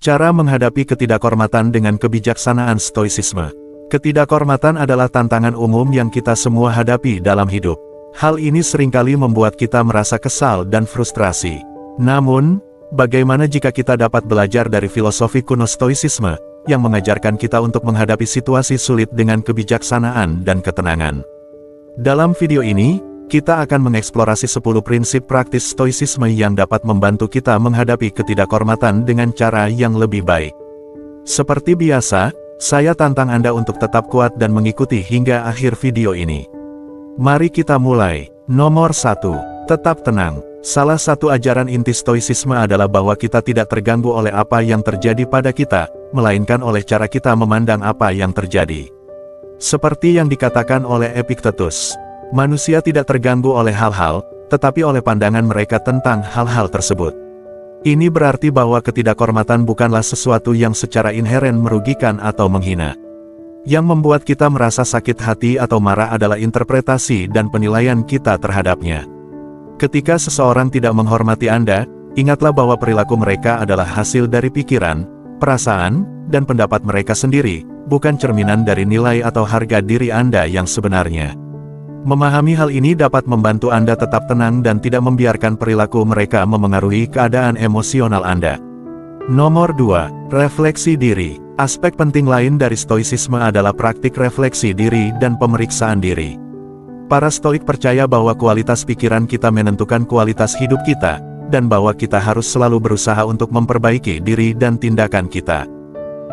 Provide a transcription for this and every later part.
Cara menghadapi ketidakhormatan dengan kebijaksanaan stoisisme. Ketidakhormatan adalah tantangan umum yang kita semua hadapi dalam hidup. Hal ini seringkali membuat kita merasa kesal dan frustrasi. Namun, bagaimana jika kita dapat belajar dari filosofi kuno stoisisme, yang mengajarkan kita untuk menghadapi situasi sulit dengan kebijaksanaan dan ketenangan? Dalam video ini, kita akan mengeksplorasi 10 prinsip praktis stoisisme yang dapat membantu kita menghadapi ketidakhormatan dengan cara yang lebih baik. Seperti biasa, saya tantang Anda untuk tetap kuat dan mengikuti hingga akhir video ini. Mari kita mulai. Nomor 1. Tetap tenang. Salah satu ajaran inti stoisisme adalah bahwa kita tidak terganggu oleh apa yang terjadi pada kita, melainkan oleh cara kita memandang apa yang terjadi. Seperti yang dikatakan oleh Epictetus, manusia tidak terganggu oleh hal-hal, tetapi oleh pandangan mereka tentang hal-hal tersebut. Ini berarti bahwa ketidakhormatan bukanlah sesuatu yang secara inheren merugikan atau menghina. Yang membuat kita merasa sakit hati atau marah adalah interpretasi dan penilaian kita terhadapnya. Ketika seseorang tidak menghormati Anda, ingatlah bahwa perilaku mereka adalah hasil dari pikiran, perasaan, dan pendapat mereka sendiri, bukan cerminan dari nilai atau harga diri Anda yang sebenarnya. Memahami hal ini dapat membantu Anda tetap tenang dan tidak membiarkan perilaku mereka memengaruhi keadaan emosional Anda. Nomor 2. Refleksi diri. Aspek penting lain dari stoisisme adalah praktik refleksi diri dan pemeriksaan diri. Para stoik percaya bahwa kualitas pikiran kita menentukan kualitas hidup kita, dan bahwa kita harus selalu berusaha untuk memperbaiki diri dan tindakan kita.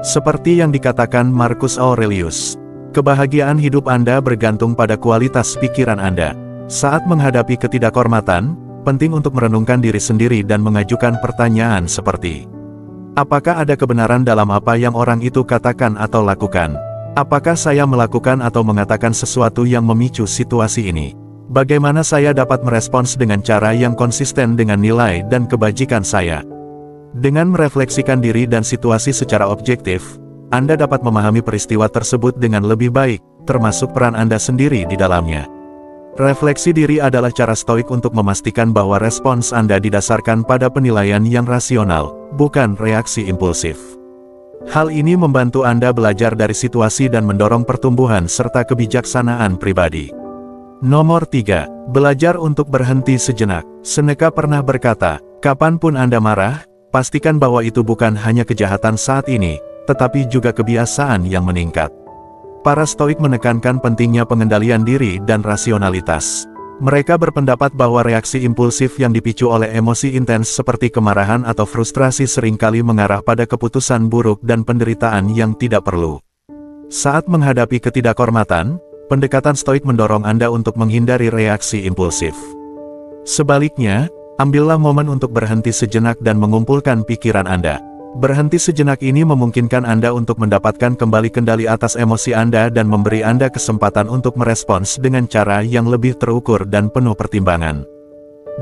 Seperti yang dikatakan Marcus Aurelius, kebahagiaan hidup Anda bergantung pada kualitas pikiran Anda. Saat menghadapi ketidakhormatan, penting untuk merenungkan diri sendiri dan mengajukan pertanyaan seperti, apakah ada kebenaran dalam apa yang orang itu katakan atau lakukan? Apakah saya melakukan atau mengatakan sesuatu yang memicu situasi ini? Bagaimana saya dapat merespons dengan cara yang konsisten dengan nilai dan kebajikan saya? Dengan merefleksikan diri dan situasi secara objektif, Anda dapat memahami peristiwa tersebut dengan lebih baik, termasuk peran Anda sendiri di dalamnya. Refleksi diri adalah cara stoik untuk memastikan bahwa respons Anda didasarkan pada penilaian yang rasional, bukan reaksi impulsif. Hal ini membantu Anda belajar dari situasi dan mendorong pertumbuhan serta kebijaksanaan pribadi. Nomor 3. Belajar untuk berhenti sejenak. Seneca pernah berkata, kapanpun Anda marah, pastikan bahwa itu bukan hanya kejahatan saat ini, tetapi juga kebiasaan yang meningkat. Para stoik menekankan pentingnya pengendalian diri dan rasionalitas. Mereka berpendapat bahwa reaksi impulsif yang dipicu oleh emosi intens seperti kemarahan atau frustrasi seringkali mengarah pada keputusan buruk dan penderitaan yang tidak perlu. Saat menghadapi ketidakhormatan, pendekatan stoik mendorong Anda untuk menghindari reaksi impulsif. Sebaliknya, ambillah momen untuk berhenti sejenak dan mengumpulkan pikiran Anda. Berhenti sejenak ini memungkinkan Anda untuk mendapatkan kembali kendali atas emosi Anda dan memberi Anda kesempatan untuk merespons dengan cara yang lebih terukur dan penuh pertimbangan.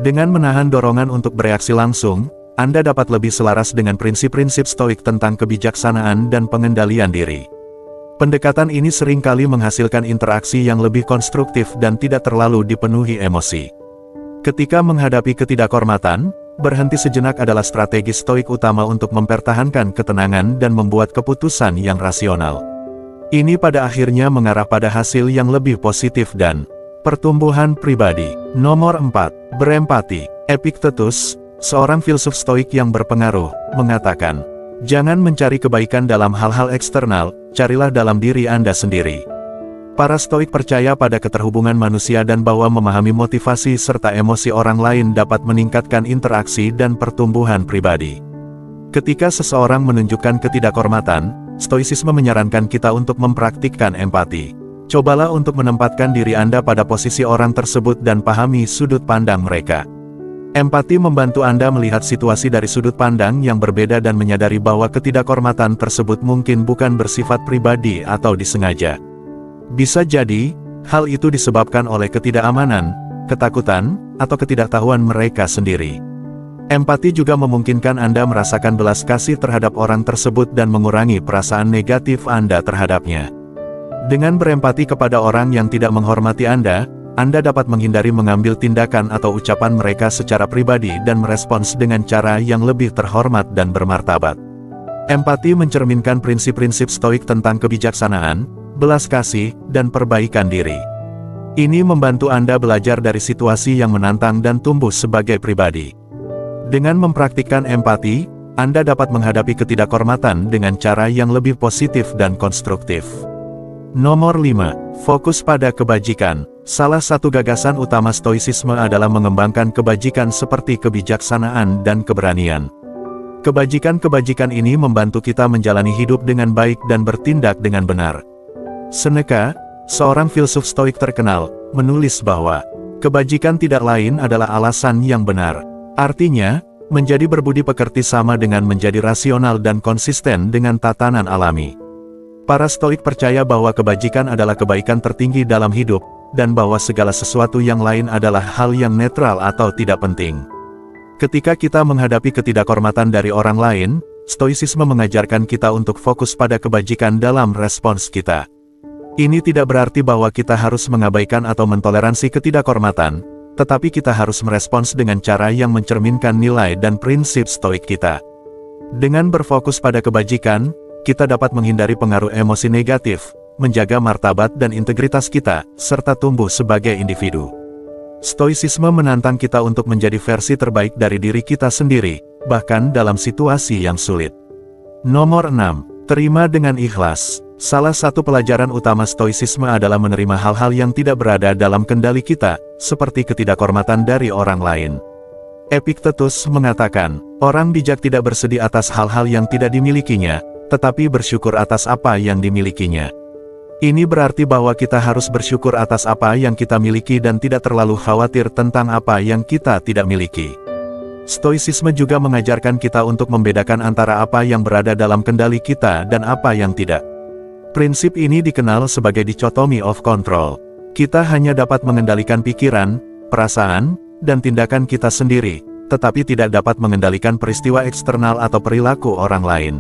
Dengan menahan dorongan untuk bereaksi langsung, Anda dapat lebih selaras dengan prinsip-prinsip stoik tentang kebijaksanaan dan pengendalian diri. Pendekatan ini seringkali menghasilkan interaksi yang lebih konstruktif dan tidak terlalu dipenuhi emosi. Ketika menghadapi ketidakhormatan, berhenti sejenak adalah strategi stoik utama untuk mempertahankan ketenangan dan membuat keputusan yang rasional. Ini pada akhirnya mengarah pada hasil yang lebih positif dan pertumbuhan pribadi. Nomor 4. Berempati. Epictetus, seorang filsuf stoik yang berpengaruh, mengatakan, jangan mencari kebaikan dalam hal-hal eksternal, carilah dalam diri Anda sendiri. Para stoik percaya pada keterhubungan manusia dan bahwa memahami motivasi serta emosi orang lain dapat meningkatkan interaksi dan pertumbuhan pribadi. Ketika seseorang menunjukkan ketidakhormatan, stoisisme menyarankan kita untuk mempraktikkan empati. Cobalah untuk menempatkan diri Anda pada posisi orang tersebut dan pahami sudut pandang mereka. Empati membantu Anda melihat situasi dari sudut pandang yang berbeda dan menyadari bahwa ketidakhormatan tersebut mungkin bukan bersifat pribadi atau disengaja. Bisa jadi, hal itu disebabkan oleh ketidakamanan, ketakutan, atau ketidaktahuan mereka sendiri. Empati juga memungkinkan Anda merasakan belas kasih terhadap orang tersebut dan mengurangi perasaan negatif Anda terhadapnya. Dengan berempati kepada orang yang tidak menghormati Anda dapat menghindari mengambil tindakan atau ucapan mereka secara pribadi dan merespons dengan cara yang lebih terhormat dan bermartabat. Empati mencerminkan prinsip-prinsip stoik tentang kebijaksanaan, belas kasih, dan perbaikan diri. Ini membantu Anda belajar dari situasi yang menantang dan tumbuh sebagai pribadi. Dengan mempraktikkan empati, Anda dapat menghadapi ketidakhormatan dengan cara yang lebih positif dan konstruktif. Nomor 5. Fokus pada kebajikan. Salah satu gagasan utama stoicisme adalah mengembangkan kebajikan seperti kebijaksanaan dan keberanian. Kebajikan-kebajikan ini membantu kita menjalani hidup dengan baik dan bertindak dengan benar. Seneca, seorang filsuf stoik terkenal, menulis bahwa kebajikan tidak lain adalah alasan yang benar. Artinya, menjadi berbudi pekerti sama dengan menjadi rasional dan konsisten dengan tatanan alami. Para stoik percaya bahwa kebajikan adalah kebaikan tertinggi dalam hidup, dan bahwa segala sesuatu yang lain adalah hal yang netral atau tidak penting. Ketika kita menghadapi ketidakhormatan dari orang lain, stoicisme mengajarkan kita untuk fokus pada kebajikan dalam respons kita. Ini tidak berarti bahwa kita harus mengabaikan atau mentoleransi ketidakhormatan, tetapi kita harus merespons dengan cara yang mencerminkan nilai dan prinsip stoik kita. Dengan berfokus pada kebajikan, kita dapat menghindari pengaruh emosi negatif, menjaga martabat dan integritas kita, serta tumbuh sebagai individu. Stoicisme menantang kita untuk menjadi versi terbaik dari diri kita sendiri, bahkan dalam situasi yang sulit. Nomor 6. Terima dengan ikhlas. Salah satu pelajaran utama stoicisme adalah menerima hal-hal yang tidak berada dalam kendali kita, seperti ketidakhormatan dari orang lain. Epictetus mengatakan, orang bijak tidak bersedih atas hal-hal yang tidak dimilikinya, tetapi bersyukur atas apa yang dimilikinya. Ini berarti bahwa kita harus bersyukur atas apa yang kita miliki dan tidak terlalu khawatir tentang apa yang kita tidak miliki. Stoicisme juga mengajarkan kita untuk membedakan antara apa yang berada dalam kendali kita dan apa yang tidak. Prinsip ini dikenal sebagai dichotomy of control. Kita hanya dapat mengendalikan pikiran, perasaan, dan tindakan kita sendiri, tetapi tidak dapat mengendalikan peristiwa eksternal atau perilaku orang lain.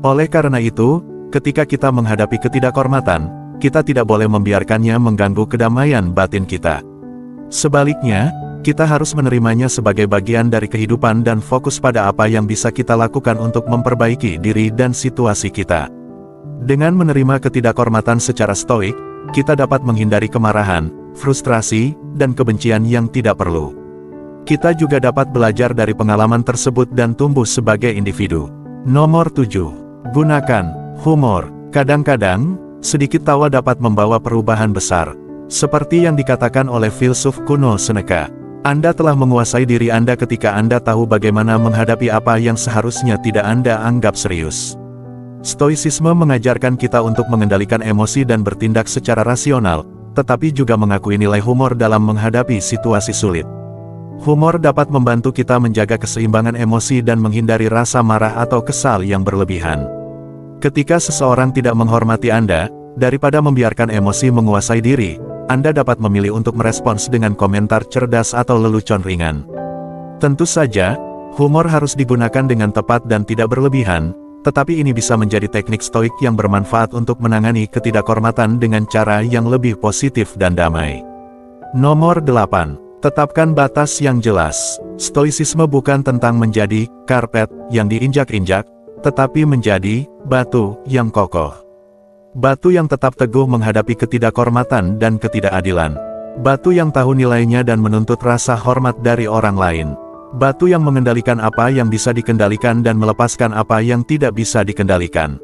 Oleh karena itu, ketika kita menghadapi ketidakhormatan, kita tidak boleh membiarkannya mengganggu kedamaian batin kita. Sebaliknya, kita harus menerimanya sebagai bagian dari kehidupan dan fokus pada apa yang bisa kita lakukan untuk memperbaiki diri dan situasi kita. Dengan menerima ketidakhormatan secara stoik, kita dapat menghindari kemarahan, frustrasi, dan kebencian yang tidak perlu. Kita juga dapat belajar dari pengalaman tersebut dan tumbuh sebagai individu. Nomor 7. Gunakan humor. Kadang-kadang, sedikit tawa dapat membawa perubahan besar. Seperti yang dikatakan oleh filsuf kuno Seneca, Anda telah menguasai diri Anda ketika Anda tahu bagaimana menghadapi apa yang seharusnya tidak Anda anggap serius. Stoicisme mengajarkan kita untuk mengendalikan emosi dan bertindak secara rasional, tetapi juga mengakui nilai humor dalam menghadapi situasi sulit. Humor dapat membantu kita menjaga keseimbangan emosi dan menghindari rasa marah atau kesal yang berlebihan. Ketika seseorang tidak menghormati Anda, daripada membiarkan emosi menguasai diri, Anda dapat memilih untuk merespons dengan komentar cerdas atau lelucon ringan. Tentu saja, humor harus digunakan dengan tepat dan tidak berlebihan, tetapi ini bisa menjadi teknik stoik yang bermanfaat untuk menangani ketidakhormatan dengan cara yang lebih positif dan damai. Nomor 8. Tetapkan batas yang jelas. Stoicisme bukan tentang menjadi karpet yang diinjak-injak, tetapi menjadi batu yang kokoh. Batu yang tetap teguh menghadapi ketidakhormatan dan ketidakadilan. Batu yang tahu nilainya dan menuntut rasa hormat dari orang lain. Batu yang mengendalikan apa yang bisa dikendalikan dan melepaskan apa yang tidak bisa dikendalikan.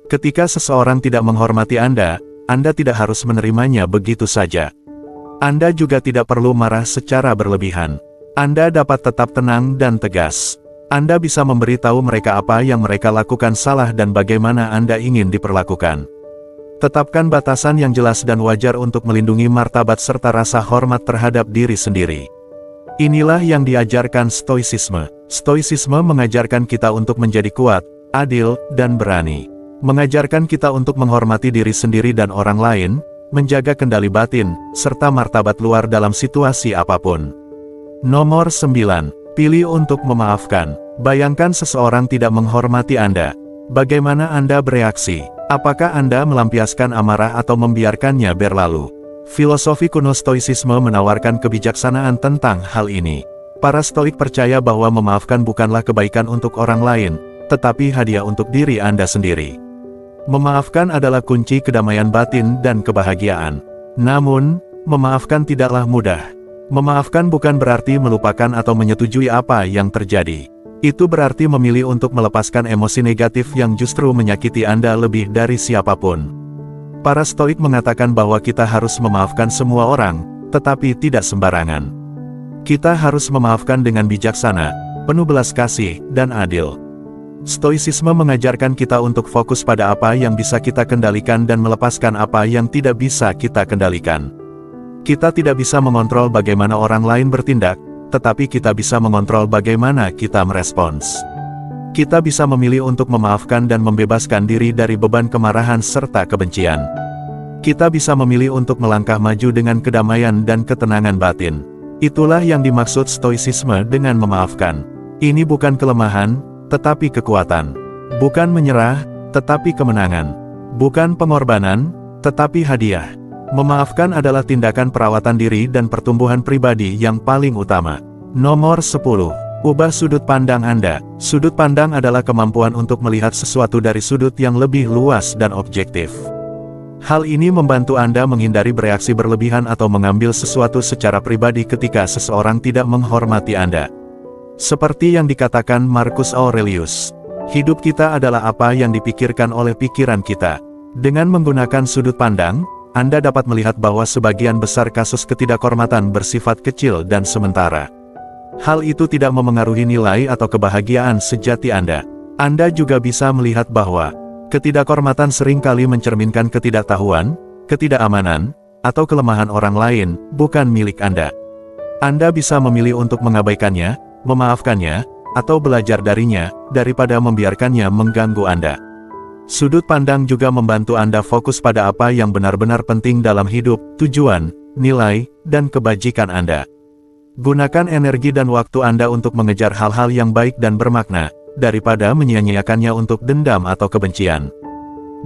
Ketika seseorang tidak menghormati Anda tidak harus menerimanya begitu saja. Anda juga tidak perlu marah secara berlebihan. Anda dapat tetap tenang dan tegas. Anda bisa memberitahu mereka apa yang mereka lakukan salah dan bagaimana Anda ingin diperlakukan. Tetapkan batasan yang jelas dan wajar untuk melindungi martabat serta rasa hormat terhadap diri sendiri. Inilah yang diajarkan stoicisme. Stoicisme mengajarkan kita untuk menjadi kuat, adil, dan berani. Mengajarkan kita untuk menghormati diri sendiri dan orang lain, menjaga kendali batin, serta martabat luar dalam situasi apapun. Nomor 9. Pilih untuk memaafkan. Bayangkan seseorang tidak menghormati Anda. Bagaimana Anda bereaksi? Apakah Anda melampiaskan amarah atau membiarkannya berlalu? Filosofi kuno stoicisme menawarkan kebijaksanaan tentang hal ini. Para stoik percaya bahwa memaafkan bukanlah kebaikan untuk orang lain, tetapi hadiah untuk diri Anda sendiri. Memaafkan adalah kunci kedamaian batin dan kebahagiaan. Namun, memaafkan tidaklah mudah. Memaafkan bukan berarti melupakan atau menyetujui apa yang terjadi. Itu berarti memilih untuk melepaskan emosi negatif yang justru menyakiti Anda lebih dari siapapun. Para Stoik mengatakan bahwa kita harus memaafkan semua orang, tetapi tidak sembarangan. Kita harus memaafkan dengan bijaksana, penuh belas kasih, dan adil. Stoicisme mengajarkan kita untuk fokus pada apa yang bisa kita kendalikan dan melepaskan apa yang tidak bisa kita kendalikan. Kita tidak bisa mengontrol bagaimana orang lain bertindak, tetapi kita bisa mengontrol bagaimana kita merespons. Kita bisa memilih untuk memaafkan dan membebaskan diri dari beban kemarahan serta kebencian. Kita bisa memilih untuk melangkah maju dengan kedamaian dan ketenangan batin. Itulah yang dimaksud stoicisme dengan memaafkan. Ini bukan kelemahan, tetapi kekuatan. Bukan menyerah, tetapi kemenangan. Bukan pengorbanan, tetapi hadiah. Memaafkan adalah tindakan perawatan diri dan pertumbuhan pribadi yang paling utama. Nomor 10. Ubah sudut pandang Anda. Sudut pandang adalah kemampuan untuk melihat sesuatu dari sudut yang lebih luas dan objektif. Hal ini membantu Anda menghindari bereaksi berlebihan atau mengambil sesuatu secara pribadi ketika seseorang tidak menghormati Anda. Seperti yang dikatakan Marcus Aurelius, hidup kita adalah apa yang dipikirkan oleh pikiran kita. Dengan menggunakan sudut pandang, Anda dapat melihat bahwa sebagian besar kasus ketidakhormatan bersifat kecil dan sementara. Hal itu tidak memengaruhi nilai atau kebahagiaan sejati Anda. Anda juga bisa melihat bahwa ketidakhormatan seringkali mencerminkan ketidaktahuan, ketidakamanan, atau kelemahan orang lain, bukan milik Anda. Anda bisa memilih untuk mengabaikannya, memaafkannya, atau belajar darinya, daripada membiarkannya mengganggu Anda. Sudut pandang juga membantu Anda fokus pada apa yang benar-benar penting dalam hidup, tujuan, nilai, dan kebajikan Anda. Gunakan energi dan waktu Anda untuk mengejar hal-hal yang baik dan bermakna, daripada menyia-nyiakannya untuk dendam atau kebencian.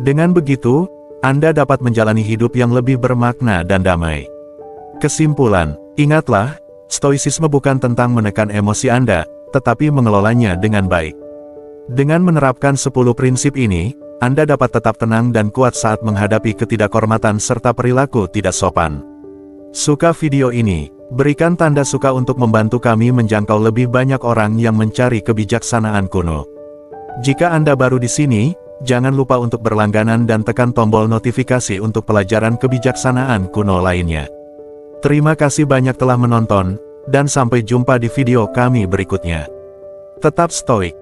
Dengan begitu, Anda dapat menjalani hidup yang lebih bermakna dan damai. Kesimpulan, ingatlah, stoicisme bukan tentang menekan emosi Anda, tetapi mengelolanya dengan baik. Dengan menerapkan 10 prinsip ini, Anda dapat tetap tenang dan kuat saat menghadapi ketidakhormatan serta perilaku tidak sopan. Suka video ini? Berikan tanda suka untuk membantu kami menjangkau lebih banyak orang yang mencari kebijaksanaan kuno. Jika Anda baru di sini, jangan lupa untuk berlangganan dan tekan tombol notifikasi untuk pelajaran kebijaksanaan kuno lainnya. Terima kasih banyak telah menonton, dan sampai jumpa di video kami berikutnya. Tetap stoik.